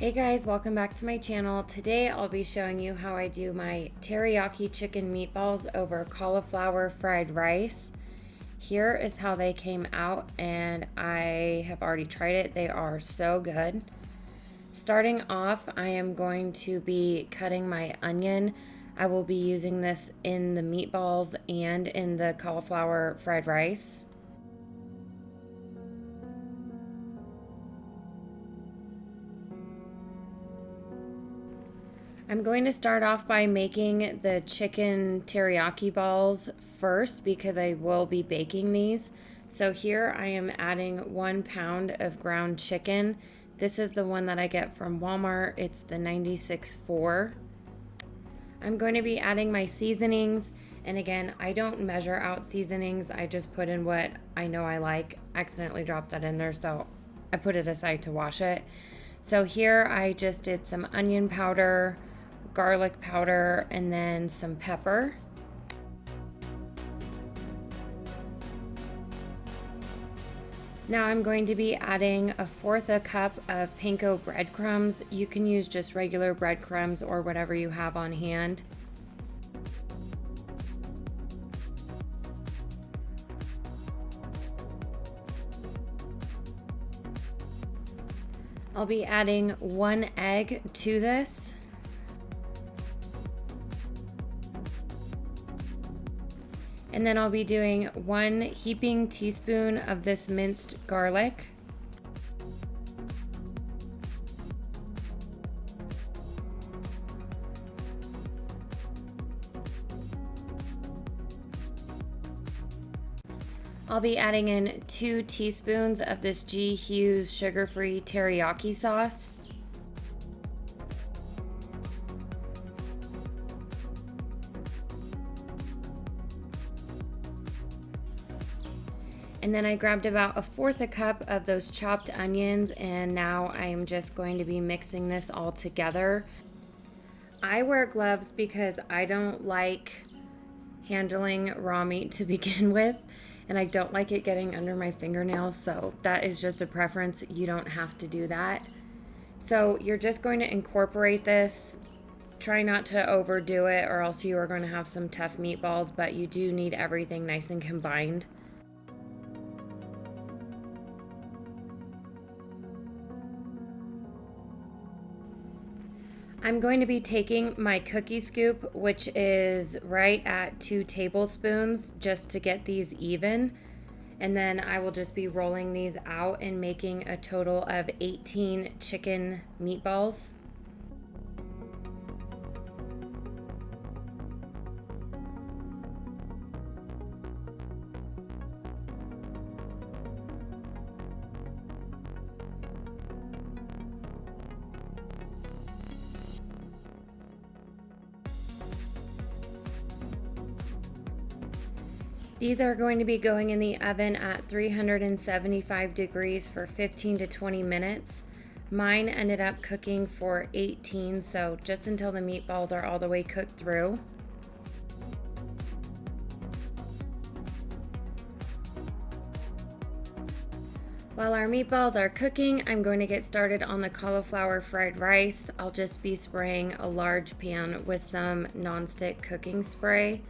Hey guys, welcome back to my channel. Today I'll be showing you how I do my teriyaki chicken meatballs over cauliflower fried rice. Here is how they came out, and I have already tried it. They are so good. Starting off, I am going to be cutting my onion. I will be using this in the meatballs and in the cauliflower fried rice. I'm going to start off by making the chicken teriyaki balls first because I will be baking these. So here I am adding 1 pound of ground chicken. This is the one that I get from Walmart. It's the 96.4. I'm going to be adding my seasonings. And again, I don't measure out seasonings. I just put in what I know I like. I accidentally dropped that in there, so I put it aside to wash it. So here I just did some onion powder, garlic powder, and then some pepper. Now I'm going to be adding 1/4 cup of Panko breadcrumbs. You can use just regular breadcrumbs or whatever you have on hand. I'll be adding 1 egg to this. And then I'll be doing 1 heaping teaspoon of this minced garlic. I'll be adding in 2 teaspoons of this Hughes sugar-free teriyaki sauce. And then I grabbed about 1/4 cup of those chopped onions, and now I am just going to be mixing this all together. I wear gloves because I don't like handling raw meat to begin with, and I don't like it getting under my fingernails, so that is just a preference. You don't have to do that. So you're just going to incorporate this. Try not to overdo it, or else you are going to have some tough meatballs, but you do need everything nice and combined. I'm going to be taking my cookie scoop, which is right at 2 tablespoons, just to get these even. And then I will just be rolling these out and making a total of 18 chicken meatballs. These are going to be going in the oven at 375 degrees for 15 to 20 minutes. Mine ended up cooking for 18, so just until the meatballs are all the way cooked through. While our meatballs are cooking, I'm going to get started on the cauliflower fried rice. I'll just be spraying a large pan with some nonstick cooking spray.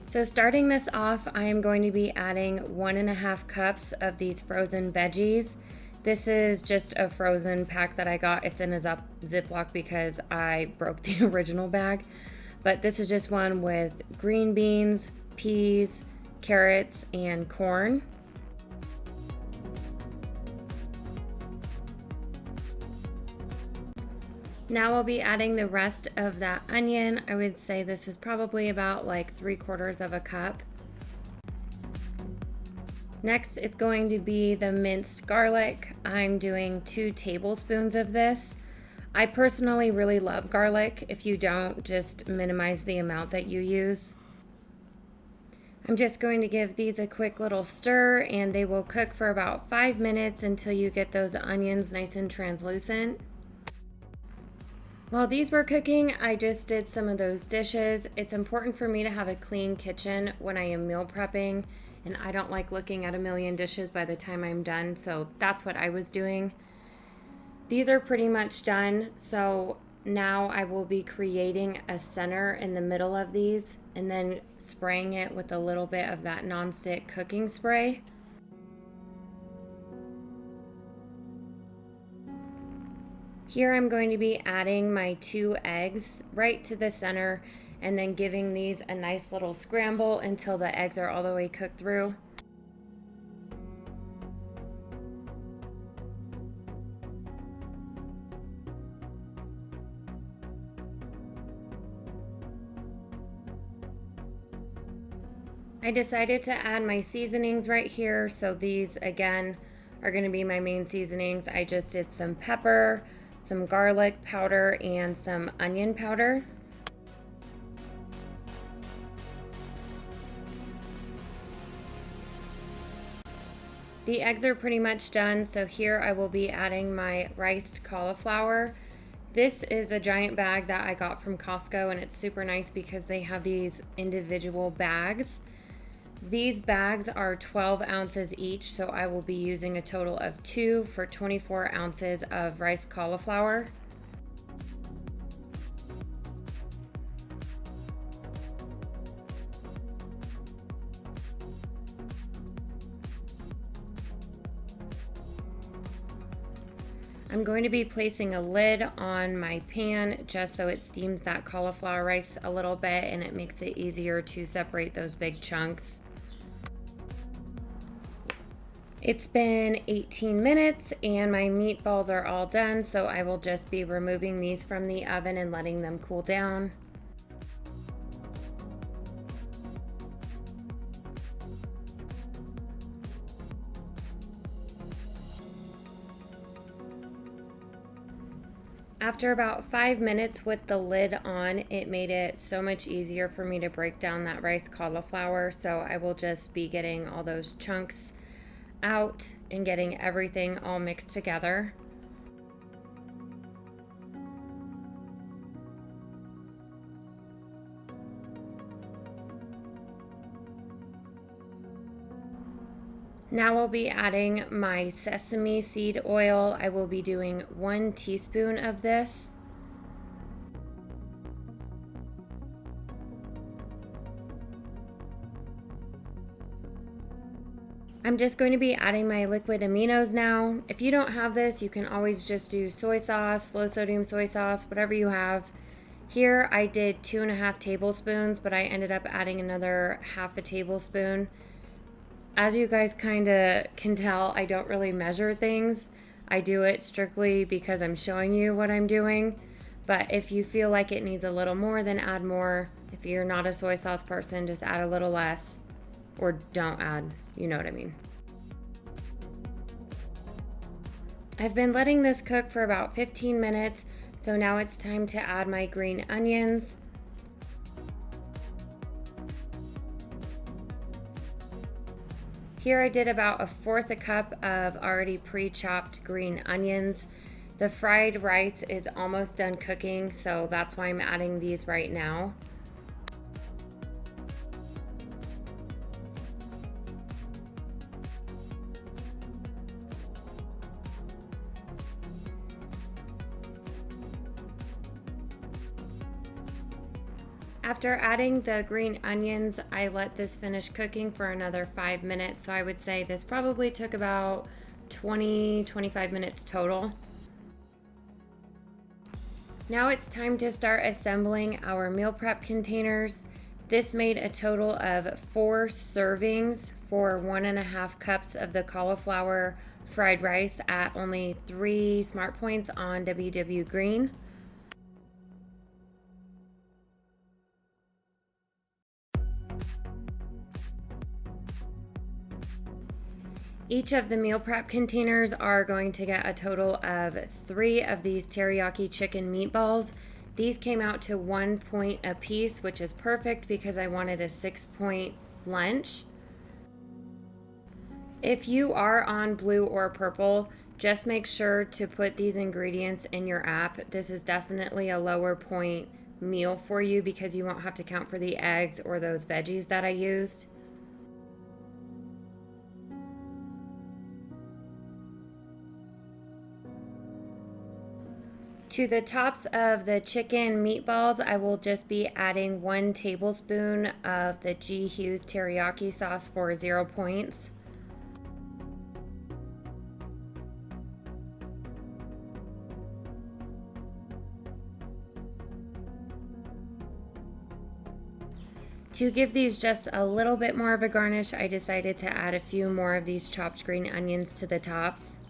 So starting this off, I am going to be adding 1.5 cups of these frozen veggies. This is just a frozen pack that I got. It's in a Ziploc because I broke the original bag. But this is just one with green beans, peas, carrots, and corn. Now I'll be adding the rest of that onion. I would say this is probably about like 3/4 cup. Next it's going to be the minced garlic. I'm doing 2 tablespoons of this. I personally really love garlic. If you don't, just minimize the amount that you use. I'm just going to give these a quick little stir, and they will cook for about 5 minutes until you get those onions nice and translucent. While these were cooking, I just did some of those dishes. It's important for me to have a clean kitchen when I am meal prepping, and I don't like looking at a million dishes by the time I'm done, so that's what I was doing. These are pretty much done, so now I will be creating a center in the middle of these and then spraying it with a little bit of that nonstick cooking spray. Here I'm going to be adding my 2 eggs right to the center and then giving these a nice little scramble until the eggs are all the way cooked through. I decided to add my seasonings right here, so these again are going to be my main seasonings. I just did some pepper, some garlic powder, and some onion powder. The eggs are pretty much done, so here I will be adding my riced cauliflower. This is a giant bag that I got from Costco, and it's super nice because they have these individual bags. These bags are 12 ounces each, so I will be using a total of 2 for 24 ounces of riced cauliflower. I'm going to be placing a lid on my pan just so it steams that cauliflower rice a little bit and it makes it easier to separate those big chunks. It's been 18 minutes and my meatballs are all done, so I will just be removing these from the oven and letting them cool down. After about 5 minutes with the lid on, it made it so much easier for me to break down that rice cauliflower, so I will just be getting all those chunks out and getting everything all mixed together. Now I'll be adding my sesame seed oil. I will be doing 1 teaspoon of this. I'm just going to be adding my liquid aminos now. If you don't have this, you can always just do soy sauce, low sodium soy sauce, whatever you have. Here I did 2.5 tablespoons, but I ended up adding another half a tablespoon. As you guys kind of can tell, I don't really measure things. I do it strictly because I'm showing you what I'm doing. But if you feel like it needs a little more, then add more. If you're not a soy sauce person, just add a little less. Or don't add, you know what I mean. I've been letting this cook for about 15 minutes, so now it's time to add my green onions. Here I did about 1/4 cup of already pre-chopped green onions. The fried rice is almost done cooking, so that's why I'm adding these right now. After adding the green onions, I let this finish cooking for another 5 minutes. So I would say this probably took about 20-25 minutes total. Now it's time to start assembling our meal prep containers. This made a total of 4 servings for 1.5 cups of the cauliflower fried rice at only 3 smart points on WW Green. Each of the meal prep containers are going to get a total of 3 of these teriyaki chicken meatballs. These came out to 1 point a piece, which is perfect because I wanted a 6-point lunch. If you are on blue or purple, just make sure to put these ingredients in your app. This is definitely a lower point meal for you because you won't have to count for the eggs or those veggies that I used. To the tops of the chicken meatballs, I will just be adding 1 tablespoon of the Hughes teriyaki sauce for 0 points. To give these just a little bit more of a garnish, I decided to add a few more of these chopped green onions to the tops.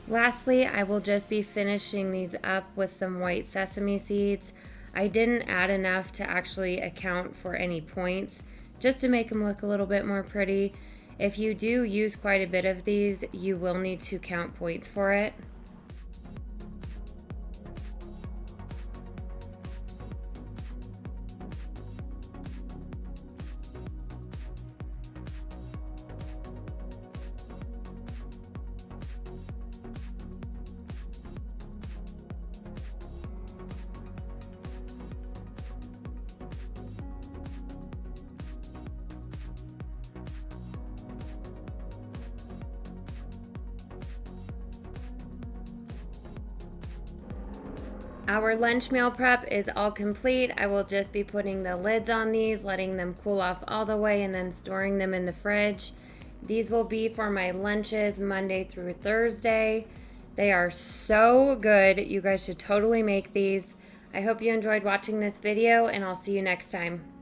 Lastly, I will just be finishing these up with some white sesame seeds. I didn't add enough to actually account for any points, just to make them look a little bit more pretty. If you do use quite a bit of these, you will need to count points for it. Our lunch meal prep is all complete. I will just be putting the lids on these, letting them cool off all the way, and then storing them in the fridge. These will be for my lunches Monday through Thursday. They are so good. You guys should totally make these. I hope you enjoyed watching this video, and I'll see you next time.